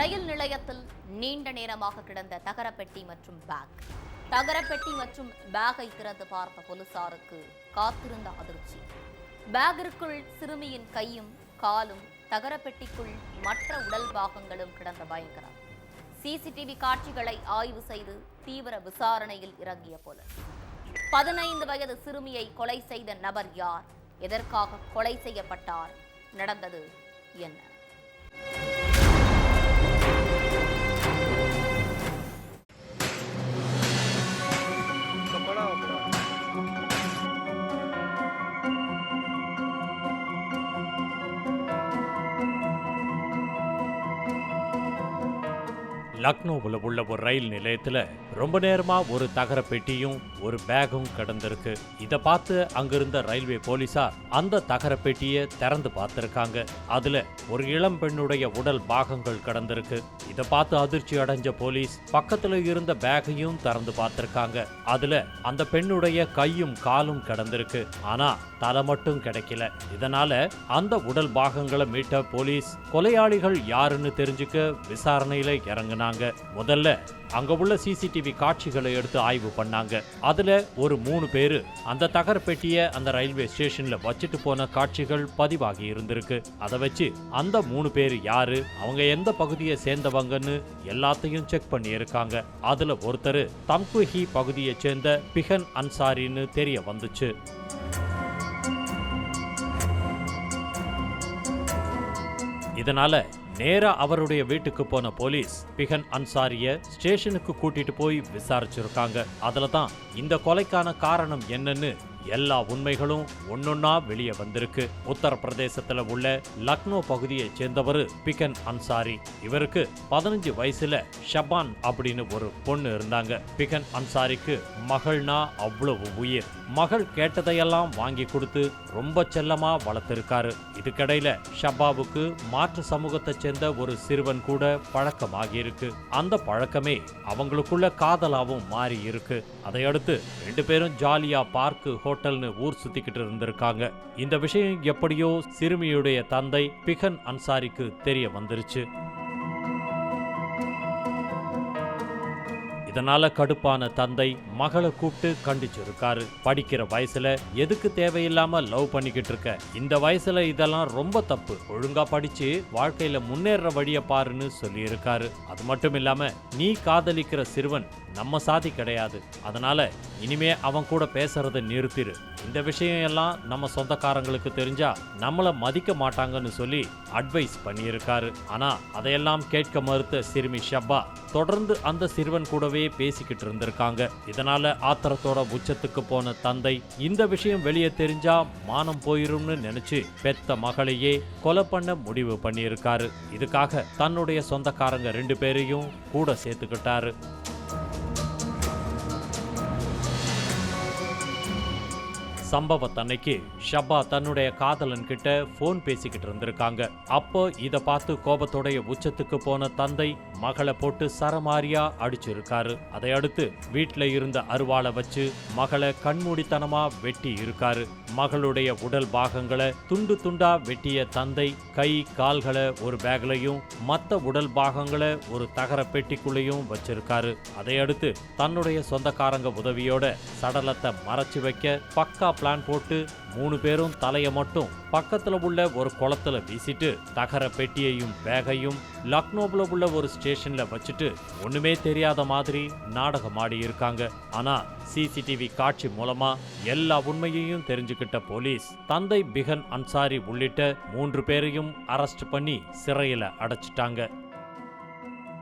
ரயில் நிலையத்தில் நீண்ட நேரமாக கிடந்த தகரப்பெட்டி மற்றும் பேக். தகரப்பெட்டி மற்றும் பேக்கை திறந்து பார்த்த போலீசாருக்கு காத்திருந்த அதிர்ச்சி. பேக்கிற்குள் சிறுமியின் கையும் காலும், தகரப்பெட்டிக்குள் மற்ற உடல் பாகங்களும் கிடந்த பயங்கரம். சிசிடிவி காட்சிகளை ஆய்வு செய்து தீவிர விசாரணையில் இறங்கிய போலீஸ் 15 வயது சிறுமியை கொலை செய்த நபர் யார்? எதற்காக கொலை செய்யப்பட்டார்? நடந்தது என்ன? லக்னோவில் உள்ள ஒரு ரயில் நிலையத்தில் ரொம்ப நேரமா ஒரு தகர பெட்டியும் ஒரு பேகும் கிடந்திருக்கு. இதை பார்த்து அங்கிருந்த ரயில்வே போலீசார் அந்த தகர பெட்டியை திறந்து பார்த்திருக்காங்க. அதுல ஒரு இளம் பெண்ணுடைய உடல் பாகங்கள் கிடந்திருக்கு. இதை பார்த்து அதிர்ச்சி அடைஞ்ச போலீஸ் பக்கத்துல இருந்த பேகையும் திறந்து பார்த்திருக்காங்க. அதுல அந்த பெண்ணுடைய கையும் காலும் கிடந்திருக்கு. ஆனா தலை மட்டும் கிடைக்கல. இதனால அந்த உடல் பாகங்களை மீட்ட போலீஸ் கொலையாளிகள் யாருன்னு தெரிஞ்சுக்க விசாரணையில இறங்கினாங்க. முதல்ல அங்க உள்ள சிசிடிவி காட்சிகளை எடுத்து ஆய்வு பண்ணாங்க. அதுல ஒரு 3 பேரு அந்த தகர பெட்டியை அந்த ரயில்வே ஸ்டேஷன்ல வச்சுட்டு போன காட்சிகள் பதிவாகி இருந்திருக்கு. அதை வச்சு அந்த 3 பேரு யாரு, அவங்க எந்த பகுதியை சேர்ந்தவங்கன்னு எல்லாத்தையும் செக் பண்ணி இருக்காங்க. அதுல ஒருத்தர் தம்குஹி பகுதியை சேர்ந்த பிகன் அன்சாரின்னு தெரிய வந்துச்சு. இதனால நேரா அவருடைய வீட்டுக்கு போன போலீஸ் பிகன் அன்சாரிய ஸ்டேஷனுக்கு கூட்டிட்டு போய் விசாரிச்சிருக்காங்க. அதுலதான் இந்த கொலைக்கான காரணம் என்னன்னு எல்லா உண்மைகளும் ஒன்னொன்னா வெளியே வந்திருக்கு. உத்தரப்பிரதேசத்துல உள்ள லக்னோ பகுதியை சேர்ந்தவர் பிகன் அன்சாரி. இவருக்கு 15 வயசுல ஷபான் அப்படின்னு ஒரு பொண்ணு இருந்தாங்க. பிகன் அன்சாரிக்கு மகள்னா அவ்வளவு உயிர். மகள் கேட்டதையெல்லாம் வாங்கி கொடுத்து ரொம்ப செல்லமா வளர்த்திருக்காரு. இதுக்கிடையில ஷபாவுக்கு மாற்று சமூகத்தை சேர்ந்த ஒரு சிறுவன் கூட பழக்கமாகி இருக்கு. அந்த பழக்கமே அவங்களுக்குள்ள காதலாவும் மாறி இருக்கு. அதையடுத்து 2 பேரும் ஜாலியா பார்க்கு ஹோட்டல்னு ஊர் சுத்திக்கிட்டு இருந்திருக்காங்க. இந்த விஷயம் எப்படியோ சிறுமியுடைய தந்தை பிகன் அன்சாரிக்கு தெரிய வந்துருச்சு. இதனால கடுப்பான தந்தை மகளை கூப்பிட்டு கண்டிச்சிருக்காரு. படிக்கிற வயசுல எதுக்கு தேவையில்லாம லவ் பண்ணிக்கிட்டு இருக்க? இந்த வயசுல இதெல்லாம் ரொம்ப தப்பு. ஒழுங்கா படிச்சு வாழ்க்கையில முன்னேற வழிய பாருன்னு சொல்லி இருக்காரு. அது மட்டும் இல்லாம நீ காதலிக்கிற சிறுவன் நம்ம சாதி கிடையாது. அதனால இனிமே அவன் கூட பேசுறதை நிறுத்திரு. இந்த விஷயம் எல்லாம் நம்ம சொந்தக்காரங்களுக்கு தெரிஞ்சா நம்மள மதிக்க மாட்டாங்கன்னு சொல்லி அட்வைஸ் பண்ணியிருக்காரு. ஆனா அதையெல்லாம் கேட்க மறுத்த சிறுமி ஷப்பா தொடர்ந்து அந்த சிறுவன் கூடவே பேசிக்கிட்டு இருந்திருக்காங்க. இதனால ஆத்திரத்தோட உச்சத்துக்கு போன தந்தை இந்த விஷயம் வெளியே தெரிஞ்சா மானம் போயிரும்னு நினைச்சு பெத்த மகளையே கொலை பண்ண முடிவு பண்ணியிருக்காரு. இதுக்காக தன்னுடைய சொந்தக்காரங்க 2 பேரையும் கூட சேர்த்துக்கிட்டாரு. சம்பவத்தன்னைக்கு ஷப்பா தன்னுடைய காதலன் கிட்ட போன் பேசிக்கிட்டு இருந்திருக்காங்க. அப்போ இத பார்த்து கோபத்தோடைய உச்சத்துக்கு போன தந்தை மகளை போட்டு சரமாரியா அடிச்சிருக்காரு. அதையடுத்து வீட்டுல இருந்த அருவாளை வச்சு மகளை கண்மூடித்தனமா வெட்டி இருக்காரு. மகளுடைய உடல் பாகங்களை துண்டு துண்டா வெட்டிய தந்தை கை கால்களை ஒரு பேக்லையும் மற்ற உடல் பாகங்களை ஒரு தகர பெட்டிக்குள்ளையும் வச்சிருக்காரு. அதையடுத்து தன்னுடைய சொந்தக்காரங்க உதவியோட சடலத்தை மறைச்சு வைக்க பக்கா பிளான் போட்டு 3 பேரும் தலையை மட்டும் பக்கத்துல உள்ள ஒரு குளத்துல வீசிட்டு தகர பெட்டியையும் பேகையும் லக்னோவில் உள்ள ஒரு ஸ்டேஷன்ல வச்சுட்டு ஒண்ணுமே தெரியாத மாதிரி நாடகம் ஆடி இருக்காங்க. ஆனா சிசிடிவி காட்சி மூலமா எல்லா உண்மையையும் தெரிஞ்சுக்கிட்ட போலீஸ் தந்தை பிகன் அன்சாரி உள்ளிட்ட 3 பேரையும் அரெஸ்ட் பண்ணி சிறையில அடைச்சிட்டாங்க.